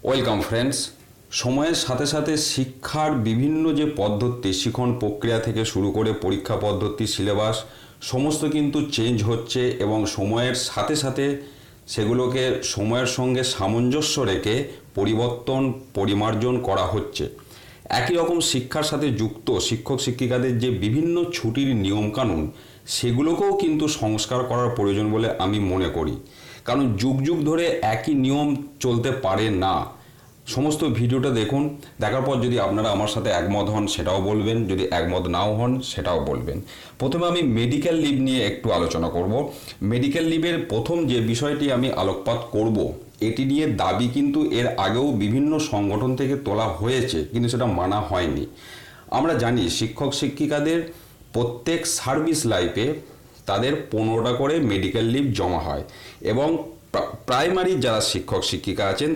Welcome friends. সময়ের সাথে সাথে শিক্ষার বিভিন্ন যে পদ্ধতি, শিখন প্রক্রিয়া থেকে শুরু করে পরীক্ষা পদ্ধতি, সিলেবাস সমস্ত কিন্তু চেঞ্জ হচ্ছে এবং সময়ের সাথে সাথে সেগুলোকে সময়ের সঙ্গে সামঞ্জস্য রেখে পরিবর্তন পরিমার্জন করা হচ্ছে। একই রকম শিক্ষার সাথে যুক্ত শিক্ষক শিক্ষিকাদের যে বিভিন্ন ছুটির নিয়মকানুন, সেগুলোকেও কিন্তু সংস্কার করার প্রয়োজন বলে আমি মনে করি। কারণ যুগ যুগ ধরে একই নিয়ম চলতে পারে না। সমস্ত ভিডিওটা দেখুন, দেখার পর যদি আপনারা আমার সাথে একমত হন সেটাও বলবেন, যদি একমত নাও হন সেটাও বলবেন। প্রথমে আমি মেডিকেল লিভ নিয়ে একটু আলোচনা করব। মেডিকেল লিভের প্রথম যে বিষয়টি আমি আলোকপাত করব, এটি নিয়ে দাবি কিন্তু এর আগেও বিভিন্ন সংগঠন থেকে তোলা হয়েছে, কিন্তু সেটা মানা হয়নি। আমরা জানি শিক্ষক শিক্ষিকাদের প্রত্যেক সার্ভিস লাইফে তাদের 15টা করে মেডিকেল লিভ জমা হয় এবং প্রাইমারি যারা শিক্ষক শিক্ষিকা আছেন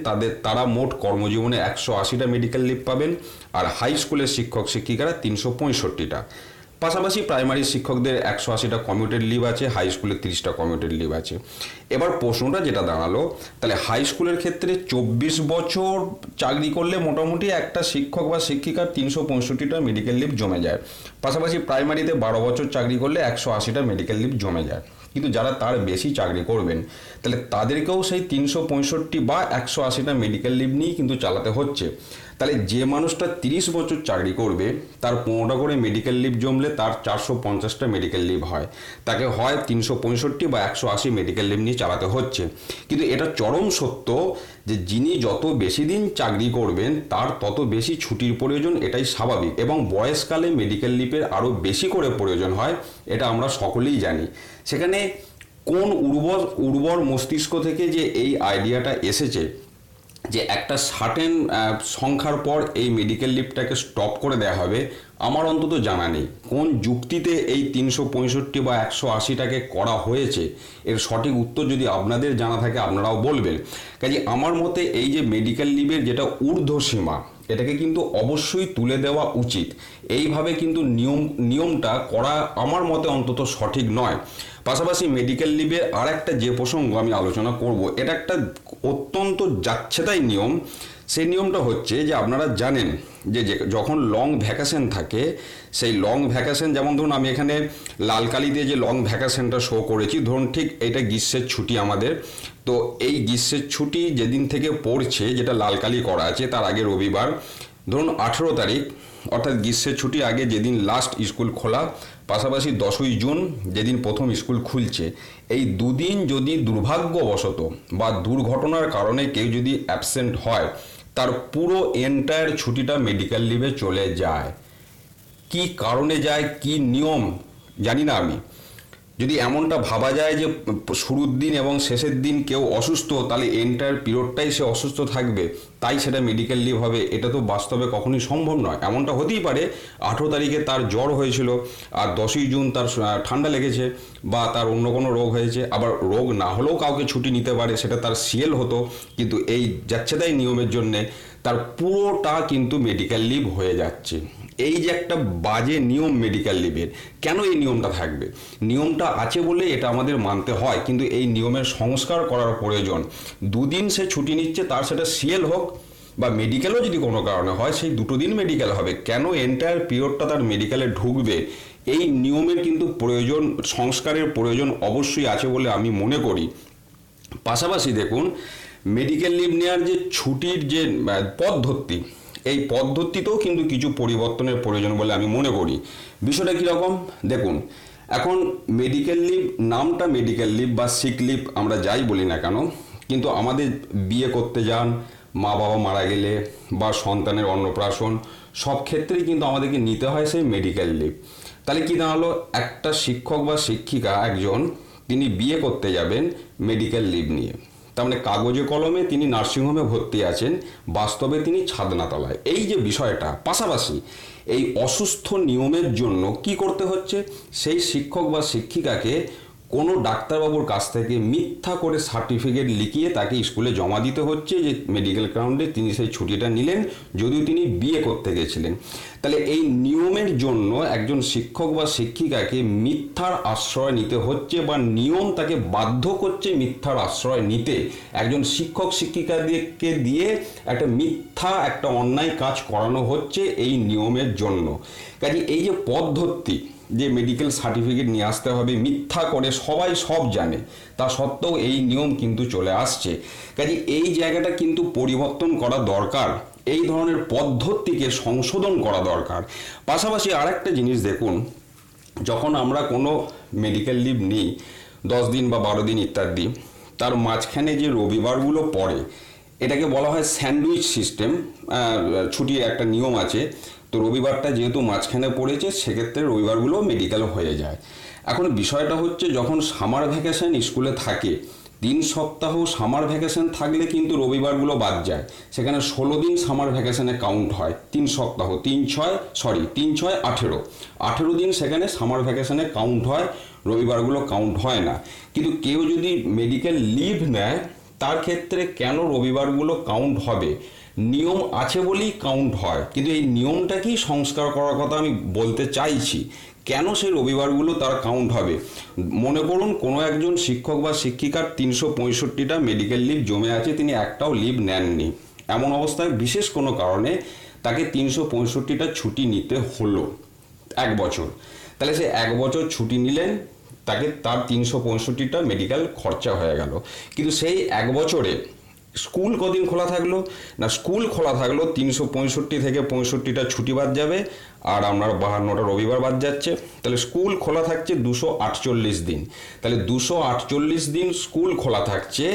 তারা মোট কর্মজীবনে 180টা মেডিকেল লিভ পাবেন, আর হাই স্কুলের শিক্ষক শিক্ষিকারা 365টা। পাশাপাশি প্রাইমারি শিক্ষকদের 180টা কমিউটেড লিভ আছে, হাই স্কুলের 30টা কমিউটেড লিভ আছে। এবার প্রশ্নটা যেটা দাঁড়ালো, তাহলে হাই স্কুলের ক্ষেত্রে 24 বছর চাকরি করলে মোটামুটি একটা শিক্ষক বা শিক্ষিকার 365টা মেডিকেল লিভ জমে যায়। পাশাপাশি প্রাইমারিতে 12 বছর চাকরি করলে 180টা মেডিকেল লিভ জমে যায়। কিন্তু যারা তার বেশি চাকরি করবেন, তাহলে তাদেরকেও সেই 365 বা 180টা মেডিকেল লিভ নিয়েই কিন্তু চালাতে হচ্ছে। তাহলে যে মানুষটা 30 বছর চাকরি করবে, তার 15টা করে মেডিকেল লিভ জমলে তার 450টা মেডিকেল লিভ হয়। তাকে হয় 365 বা 180 মেডিকেল লিভ নিয়ে চালাতে হচ্ছে। কিন্তু এটা চরম সত্য যে যিনি যত বেশি দিন চাকরি করবেন তার তত বেশি ছুটির প্রয়োজন, এটাই স্বাভাবিক। এবং বয়সকালে মেডিকেল লিভের আরও বেশি করে প্রয়োজন হয়, এটা আমরা সকলেই জানি। সেখানে কোন উর্বর মস্তিষ্ক থেকে যে এই আইডিয়াটা এসেছে যে একটা সার্টেন সংখ্যার পর এই মেডিকেল লিভটাকে স্টপ করে দেওয়া হবে, আমার অন্তত জানা নেই। কোন যুক্তিতে এই 365 বা 180টাকে করা হয়েছে, এর সঠিক উত্তর যদি আপনাদের জানা থাকে আপনারাও বলবেন। কাজে আমার মতে এই যে মেডিকেল লিভের যেটা ঊর্ধ্বসীমা, এটাকে কিন্তু অবশ্যই তুলে দেওয়া উচিত। এইভাবে কিন্তু নিয়মটা করা আমার মতে অন্তত সঠিক নয়। পাশাপাশি মেডিকেল লিভে আর একটা যে প্রসঙ্গ আমি আলোচনা করব, এটা একটা অত্যন্ত যাচ্ছেতাই নিয়ম। সেই নিয়মটা হচ্ছে যে আপনারা জানেন যে যখন লং ভ্যাকেশন থাকে, সেই লং ভ্যাকেশন, যেমন ধরুন আমি এখানে লাল কালি দিয়ে যে লং ভ্যাকেশনটা শো করেছি, ধরুন ঠিক এটা গ্রীষ্মের ছুটি আমাদের। তো এই গ্রীষ্মের ছুটি যেদিন থেকে পড়ছে, যেটা লাল কালি করা আছে তার আগে রবিবার, ধরুন 18 তারিখ, অর্থাৎ গ্রীষ্মের ছুটি আগে যেদিন লাস্ট স্কুল খোলা, পাশাপাশি 10ই জুন যেদিন প্রথম স্কুল খুলছে, এই দুদিন যদি দুর্ভাগ্যবশত বা দুর্ঘটনার কারণে কেউ যদি অ্যাবসেন্ট হয়, তার পুরো এন্টায়ার ছুটিটা মেডিকেল লিভে চলে যায়। কি কারণে যায়, কি নিয়ম জানি না আমি। যদি এমনটা ভাবা যায় যে শুরুর দিন এবং শেষের দিন কেউ অসুস্থ, তাহলে এন্টায়ার পিরিয়ডটাই সে অসুস্থ থাকবে, তাই সেটা মেডিকেল লিভ হবে, এটা তো বাস্তবে কখনোই সম্ভব নয়। এমনটা হতেই পারে 18 তারিখে তার জ্বর হয়েছিল আর 10ই জুন তার ঠান্ডা লেগেছে বা তার অন্য কোনো রোগ হয়েছে। আবার রোগ না হলেও কাউকে ছুটি নিতে পারে, সেটা তার সিএল হতো, কিন্তু এই যাচ্ছেতাই নিয়মের জন্যে তার পুরোটা কিন্তু মেডিকেল লিভ হয়ে যাচ্ছে। এই যে একটা বাজে নিয়ম মেডিকেল লিভের, কেন এই নিয়মটা থাকবে? নিয়মটা আছে বলে এটা আমাদের মানতে হয়, কিন্তু এই নিয়মের সংস্কার করার প্রয়োজন। দুদিন সে ছুটি নিচ্ছে, তার সেটা সিএল হোক বা মেডিকেলও যদি কোনো কারণে হয়, সেই দুটো দিন মেডিকেল হবে। কেন এন্টায়ার পিরিয়ডটা তার মেডিকেলে ঢুকবে? এই নিয়মের কিন্তু প্রয়োজন, সংস্কারের প্রয়োজন অবশ্যই আছে বলে আমি মনে করি। পাশাপাশি দেখুন, মেডিকেল লিভ নেওয়ার যে ছুটির যে পদ্ধতি, এই পদ্ধতিতেও কিন্তু কিছু পরিবর্তনের প্রয়োজন বলে আমি মনে করি। বিষয়টা কীরকম দেখুন, এখন মেডিকেল লিভ, নামটা মেডিকেল লিভ বা সিক লিভ আমরা যাই বলি না কেন, কিন্তু আমাদের বিয়ে করতে যান, মা বাবা মারা গেলে বা সন্তানের অন্নপ্রাশন, সব ক্ষেত্রেই কিন্তু আমাদেরকে নিতে হয় সেই মেডিকেল লিভ। তাহলে কী দাঁড়ালো, একটা শিক্ষক বা শিক্ষিকা একজন, তিনি বিয়ে করতে যাবেন মেডিকেল লিভ নিয়ে। তার মানে কাগজে কলমে তিনি নার্সিংহোমে ভর্তি আছেন, বাস্তবে তিনি ছাদনাতলায়। এই যে বিষয়টা, পাশাপাশি এই অসুস্থ নিয়মের জন্য কি করতে হচ্ছে, সেই শিক্ষক বা শিক্ষিকাকে কোনো ডাক্তারবাবুর কাছ থেকে মিথ্যা করে সার্টিফিকেট লিখিয়ে তাকে স্কুলে জমা দিতে হচ্ছে যে মেডিকেল গ্রাউন্ডে তিনি সেই ছুটিটা নিলেন, যদিও তিনি বিয়ে করতে গেছিলেন। তাহলে এই নিয়মের জন্য একজন শিক্ষক বা শিক্ষিকাকে মিথ্যার আশ্রয় নিতে হচ্ছে, বা নিয়ম তাকে বাধ্য করছে মিথ্যার আশ্রয় নিতে। একজন শিক্ষক শিক্ষিকাদেরকে দিয়ে একটা অন্যায় কাজ করানো হচ্ছে এই নিয়মের জন্য। কাজে এই যে পদ্ধতি, যে মেডিকেল সার্টিফিকেট নিয়ে আসতে হবে মিথ্যা করে, সবাই সব জানে, তা সত্ত্বেও এই নিয়ম কিন্তু চলে আসছে। কাজে এই জায়গাটা কিন্তু পরিবর্তন করা দরকার, এই ধরনের পদ্ধতিকে সংশোধন করা দরকার। পাশাপাশি আরেকটা জিনিস দেখুন, যখন আমরা কোনো মেডিকেল লিভ নিই 10 দিন বা 12 দিন ইত্যাদি, তার মাঝখানে যে রবিবারগুলো পড়ে, এটাকে বলা হয় স্যান্ডউইচ সিস্টেম, ছুটির একটা নিয়ম আছে। তো রবিবারটা যেহেতু মাঝখানে পড়েছে, সেক্ষেত্রে রবিবারগুলো মেডিকেল হয়ে যায়। এখন বিষয়টা হচ্ছে, যখন সামার ভ্যাকেশন স্কুলে থাকে, 3 সপ্তাহ সামার ভ্যাকেশন থাকলে কিন্তু রবিবারগুলো বাদ যায়। সেখানে 16 দিন সামার ভ্যাকেশনে কাউন্ট হয়। 3 সপ্তাহ 3 6 18 দিন সেখানে সামার ভ্যাকেশনে কাউন্ট হয়, রবিবারগুলো কাউন্ট হয় না। কিন্তু কেউ যদি মেডিকেল লিভ নেয়, তার ক্ষেত্রে কেন রবিবারগুলো কাউন্ট হবে? নিয়ম আছে বলেই কাউন্ট হয়। কিন্তু এই নিয়মটাকেই সংস্কার করার কথা আমি বলতে চাইছি। কেন সেই রবিবারগুলো তার কাউন্ট হবে? মনে করুন কোনো একজন শিক্ষক বা শিক্ষিকার 365টা মেডিকেল লিভ জমে আছে, তিনি একটাও লিভ নেননি। এমন অবস্থায় বিশেষ কোনো কারণে তাকে 365টা ছুটি নিতে হলো 1 বছর। তাহলে সে 1 বছর ছুটি নিলেন, তার 365টা মেডিকেল খরচা হয়ে গেল। কিন্তু সেই 1 বছরে স্কুল কদিন খোলা থাকলো না? স্কুল খোলা থাকলো 365 থেকে 65টা ছুটি বাদ যাবে, আর আপনার 52টা রবিবার বাদ যাচ্ছে। তাহলে স্কুল খোলা থাকছে 248 দিন। তাহলে 248 দিন স্কুল খোলা থাকছে,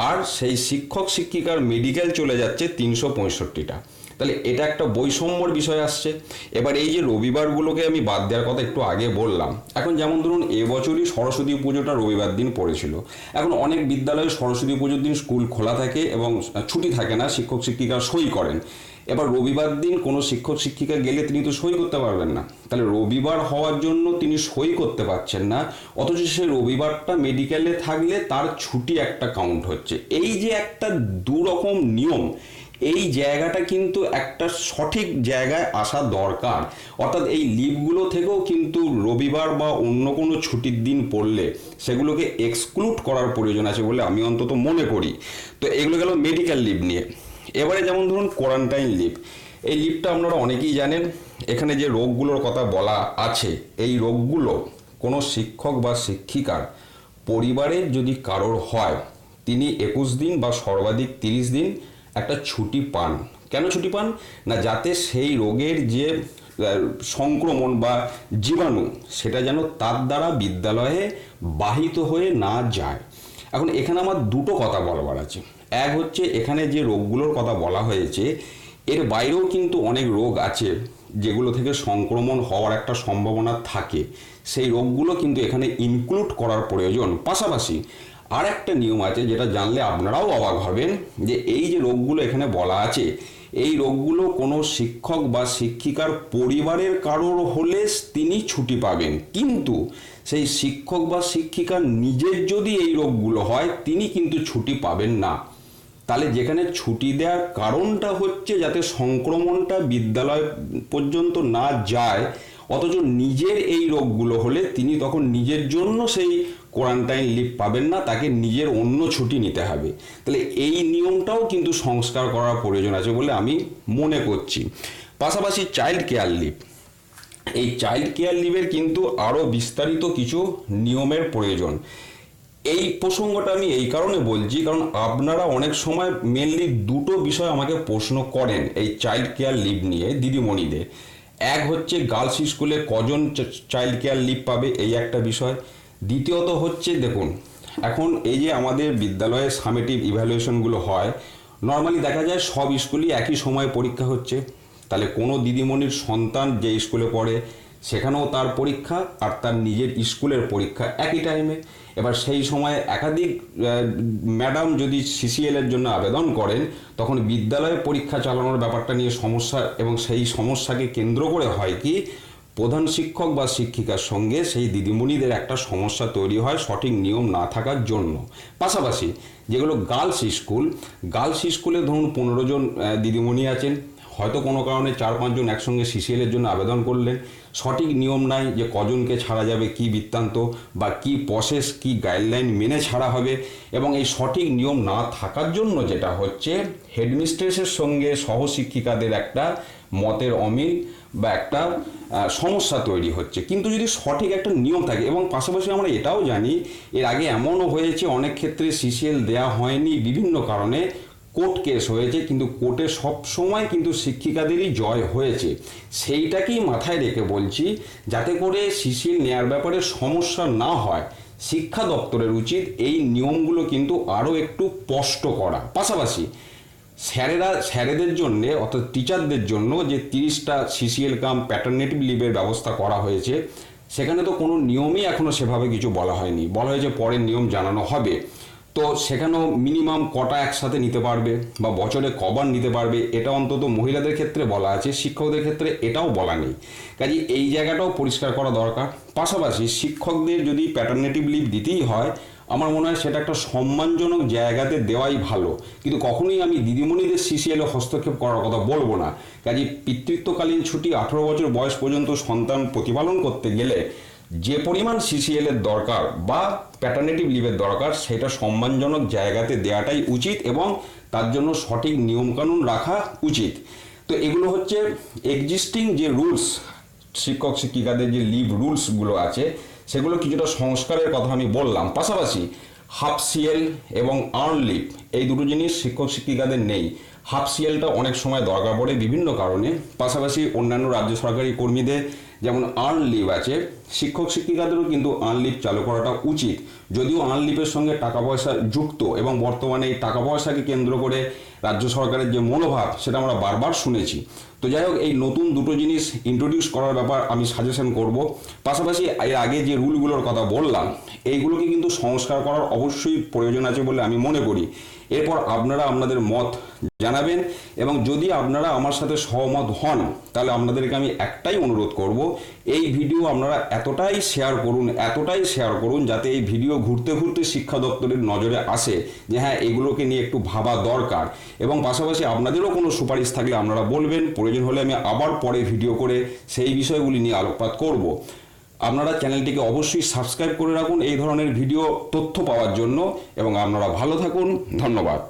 আর সেই শিক্ষক শিক্ষিকার মেডিকেল চলে যাচ্ছে 365টা। তাহলে এটা একটা বৈষম্যর বিষয় আসছে। এবার এই যে রবিবারগুলোকে আমি বাদ দেওয়ার কথা একটু আগে বললাম, এখন যেমন ধরুন এবছরই সরস্বতী পুজোটা রবিবার দিন পড়েছিল। এখন অনেক বিদ্যালয়ে সরস্বতী পুজোর দিন স্কুল খোলা থাকে এবং ছুটি থাকে না, শিক্ষক শিক্ষিকা সই করেন। এবার রবিবার দিন কোনো শিক্ষক শিক্ষিকা গেলে তিনি তো সই করতে পারবেন না। তাহলে রবিবার হওয়ার জন্য তিনি সই করতে পারছেন না, অথচ সেই রবিবারটা মেডিকেলে থাকলে তার ছুটি একটা কাউন্ট হচ্ছে। এই যে একটা দুরকম নিয়ম, এই জায়গাটা কিন্তু একটা সঠিক জায়গায় আসা দরকার। অর্থাৎ এই লিভগুলো থেকেও কিন্তু রবিবার বা অন্য কোনো ছুটির দিন পড়লে সেগুলোকে এক্সক্লুড করার প্রয়োজন আছে বলে আমি অন্তত মনে করি। তো এগুলো গেল মেডিকেল লিভ নিয়ে। এবারে যেমন ধরুন কোয়ারেন্টাইন লিভ, এই লিভটা আপনারা অনেকেই জানেন। এখানে যে রোগগুলোর কথা বলা আছে, এই রোগগুলো কোনো শিক্ষক বা শিক্ষিকার পরিবারের যদি কারোর হয়, তিনি 21 দিন বা সর্বাধিক 30 দিন একটা ছুটি পান। কেন ছুটি পান না? যাতে সেই রোগের যে সংক্রমণ বা জীবাণু, সেটা যেন তার দ্বারা বিদ্যালয়ে বাহিত হয়ে না যায়। এখন এখানে আমার দুটো কথা বলবার আছে। এক হচ্ছে, এখানে যে রোগগুলোর কথা বলা হয়েছে, এর বাইরেও কিন্তু অনেক রোগ আছে যেগুলো থেকে সংক্রমণ হওয়ার একটা সম্ভাবনা থাকে। সেই রোগগুলো কিন্তু এখানে ইনক্লুড করার প্রয়োজন। পাশাপাশি আর একটা নিয়ম আছে, যেটা জানলে আপনারাও অবাক হবেন, যে এই যে রোগগুলো এখানে বলা আছে, এই রোগগুলো কোনো শিক্ষক বা শিক্ষিকার পরিবারের কারোর হলে তিনি ছুটি পাবেন, কিন্তু সেই শিক্ষক বা শিক্ষিকার নিজের যদি এই রোগগুলো হয়, তিনি কিন্তু ছুটি পাবেন না। তাহলে যেখানে ছুটি দেওয়ার কারণটা হচ্ছে যাতে সংক্রমণটা বিদ্যালয় পর্যন্ত না যায়, অথচ নিজের এই রোগগুলো হলে তিনি তখন নিজের জন্য সেই কোয়ারেন্টাইন লিভ পাবেন না, তাকে নিজের অন্য ছুটি নিতে হবে। তাহলে এই নিয়মটাও কিন্তু সংস্কার করার প্রয়োজন আছে বলে আমি মনে করছি। পাশাপাশি চাইল্ড কেয়ার লিভ, এই চাইল্ড কেয়ার লিভের কিন্তু আরও বিস্তারিত কিছু নিয়মের প্রয়োজন। এই প্রসঙ্গটা আমি এই কারণে বলছি, কারণ আপনারা অনেক সময় মেনলি দুটো বিষয় আমাকে প্রশ্ন করেন এই চাইল্ড কেয়ার লিভ নিয়ে দিদিমণিদের। এক হচ্ছে গার্লস স্কুলে কজন চাইল্ড কেয়ার লিভ পাবে, এই একটা বিষয়। দ্বিতীয়ত হচ্ছে, দেখুন এখন এই যে আমাদের বিদ্যালয়ে সামেটিভ ইভ্যালুয়েশনগুলো হয়, নর্মালি দেখা যায় সব স্কুলই একই সময় পরীক্ষা হচ্ছে। তাহলে কোনো দিদিমণির সন্তান যে স্কুলে পড়ে, সেখানেও তার পরীক্ষা আর তার নিজের স্কুলের পরীক্ষা একই টাইমে। এবার সেই সময়ে একাধিক ম্যাডাম যদি সিসিএল এর জন্য আবেদন করেন, তখন বিদ্যালয়ে পরীক্ষা চালানোর ব্যাপারটা নিয়ে সমস্যা, এবং সেই সমস্যাকে কেন্দ্র করে হয় কি, প্রধান শিক্ষক বা শিক্ষিকার সঙ্গে সেই দিদিমণিদের একটা সমস্যা তৈরি হয় সঠিক নিয়ম না থাকার জন্য। পাশাপাশি যেগুলো গার্লস স্কুলে ধরুন 15 জন দিদিমণি আছেন, হয়তো কোনো কারণে 4-5 জন একসঙ্গে সিসিএলের জন্য আবেদন করলেন, সঠিক নিয়ম নাই যে কজনকে ছাড়া যাবে, কি বৃত্তান্ত বা কি প্রসেস, কি গাইডলাইন মেনে ছাড়া হবে, এবং এই সঠিক নিয়ম না থাকার জন্য যেটা হচ্ছে হেডমিস্ট্রেসের সঙ্গে সহশিক্ষিকাদের একটা মতের অমিল বা একটা সমস্যা তৈরি হচ্ছে। কিন্তু যদি সঠিক একটা নিয়ম থাকে, এবং পাশাপাশি আমরা এটাও জানি এর আগে এমনও হয়েছে অনেক ক্ষেত্রে সিসিএল দেওয়া হয়নি বিভিন্ন কারণে, কোর্ট কেস হয়েছে, কিন্তু কোর্টে সব সময় কিন্তু শিক্ষিকাদেরই জয় হয়েছে। সেইটাকেই মাথায় রেখে বলছি, যাতে করে সিসিএল নেওয়ার ব্যাপারে সমস্যা না হয়, শিক্ষা দপ্তরের উচিত এই নিয়মগুলো কিন্তু আরও একটু স্পষ্ট করা। পাশাপাশি স্যারেদের জন্য অর্থাৎ টিচারদের জন্য যে 30টা সিসিএল কাম প্যাটার্নিটি লিভের ব্যবস্থা করা হয়েছে, সেখানে তো কোনো নিয়মই এখনও সেভাবে কিছু বলা হয়নি। বলা হয়েছে পরের নিয়ম জানানো হবে। তো সেখানেও মিনিমাম কটা একসাথে নিতে পারবে বা বছরে কবার নিতে পারবে, এটা অন্তত মহিলাদের ক্ষেত্রে বলা আছে, শিক্ষকদের ক্ষেত্রে এটাও বলা নেই। কাজে এই জায়গাটাও পরিষ্কার করা দরকার। পাশাপাশি শিক্ষকদের যদি প্যাটার্নিটি লিভ দিতেই হয়, আমার মনে হয় সেটা একটা সম্মানজনক জায়গাতে দেওয়াই ভালো। কিন্তু কখনোই আমি দিদিমণিদের সিসিএলে হস্তক্ষেপ করার কথা বলবো না। কাজে পিতৃত্বকালীন ছুটি 18 বছর বয়স পর্যন্ত সন্তান প্রতিপালন করতে গেলে যে পরিমাণ সিসিএলের দরকার বা প্যাটার্নিটি লিভের দরকার, সেটা সম্মানজনক জায়গাতে দেওয়াটাই উচিত এবং তার জন্য সঠিক নিয়মকানুন রাখা উচিত। তো এগুলো হচ্ছে এক্সিস্টিং যে রুলস, শিক্ষক শিক্ষিকাদের যে লিভ রুলসগুলো আছে, সেগুলো কিছুটা সংস্কারের কথা আমি বললাম। পাশাপাশি হাফ সিএল এবং আর্ন লিভ, এই দুটো জিনিস শিক্ষক শিক্ষিকাদের নেই। হাফ সিএলটা অনেক সময় দরকার পড়ে বিভিন্ন কারণে। পাশাপাশি অন্যান্য রাজ্য সরকারি কর্মীদের যেমন আর্ন লিভ আছে, শিক্ষক শিক্ষিকাদেরও কিন্তু আর্ন লিভ চালু করাটা উচিত। যদিও আর্ন লিভের সঙ্গে টাকা পয়সা যুক্ত, এবং বর্তমানে এই টাকা পয়সাকে কেন্দ্র করে রাজ্য সরকারের যে মনোভাব, সেটা আমরা বারবার শুনেছি। তো যাই হোক, এই নতুন দুটো জিনিস ইন্ট্রোডিউস করার ব্যাপার আমি সাজেশন করব। পাশাপাশি এর আগে যে রুলগুলোর কথা বললাম, এইগুলোকে কিন্তু সংস্কার করার অবশ্যই প্রয়োজন আছে বলে আমি মনে করি। এরপর আপনারা আপনাদের মত জানাবেন, এবং যদি আপনারা আমার সাথে সহমত হন, তাহলে আপনাদেরকে আমি একটাই অনুরোধ করব, এই ভিডিও আপনারা এতটাই শেয়ার করুন যাতে এই ভিডিও ঘুরতে ঘুরতে শিক্ষা দপ্তরের নজরে আসে যে হ্যাঁ, এগুলোকে নিয়ে একটু ভাবা দরকার। এবং পাশাপাশি আপনাদেরও কোনো সুপারিশ থাকলে আপনারা বলবেন, প্রয়োজন হলে আমি আবার পরে ভিডিও করে সেই বিষয়গুলি নিয়ে আলোকপাত করব। আপনারা চ্যানেলটিকে অবশ্যই সাবস্ক্রাইব করে রাখুন এই ধরনের ভিডিও তথ্য পাওয়ার জন্য, এবং আপনারা ভালো থাকুন। ধন্যবাদ।